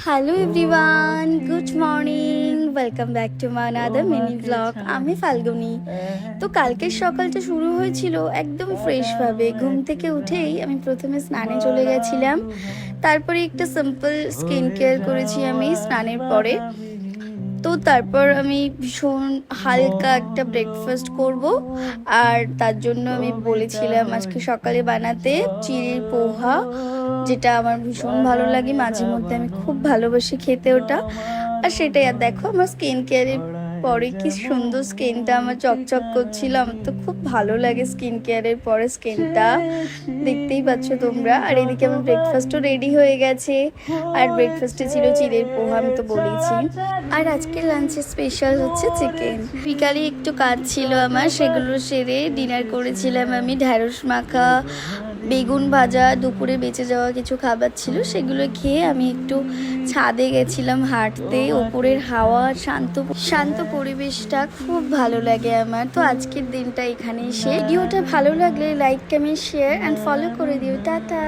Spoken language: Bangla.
Hello everyone, good morning, welcome back to my another mini blog. আমি ফাল্গুনি। তো কালকের সকালটা শুরু হয়েছিল একদম ফ্রেশভাবে। ঘুম থেকে উঠেই আমি প্রথমে স্নানে চলে গেছিলাম, তারপরে একটা সিম্পল স্কিন কেয়ার করেছি আমি স্নানের পরে। তো তারপর আমি ভীষণ হালকা একটা ব্রেকফাস্ট করব, আর তার জন্য আমি বলেছিলাম আজকে সকালে বানাতে চিড়ের পোহা, যেটা আমার ভীষণ ভালো লাগে। মাঝে মধ্যে আমি খুব ভালোবাসি খেতে ওটা। আর সেটাই, আর দেখো আমার স্কিন কেয়ারের পরে কি সুন্দর স্কিনটা আমার চকচক করছিলাম। তো খুব ভালো লাগে স্কিন কেয়ারের পরে স্কিনটা, দেখতেই পাচ্ছ তোমরা। আর এদিকে আমার ব্রেকফাস্টও রেডি হয়ে গেছে, আর ব্রেকফাস্টে ছিল চিড়ের পোহা, আমি তো বলেছি। আর আজকে লাঞ্চে স্পেশাল হচ্ছে চিকেন। বিকালে একটু কাজ ছিল আমার, সেগুলো সেরে ডিনার করেছিলাম আমি ঢ্যাঁড়স মাখা, বেগুন ভাজা, দুপুরে বেঁচে যাওয়া কিছু খাবার ছিল, সেগুলো খেয়ে আমি একটু ছাদে গেছিলাম হাঁটতে। ওপরের হাওয়া, শান্ত শান্ত পরিবেশটা খুব ভালো লাগে আমার। তো আজকের দিনটা এখানেই শেষ। ভিডিওটা ভালো লাগলে like, comment, share and follow করে দিও। টাটা।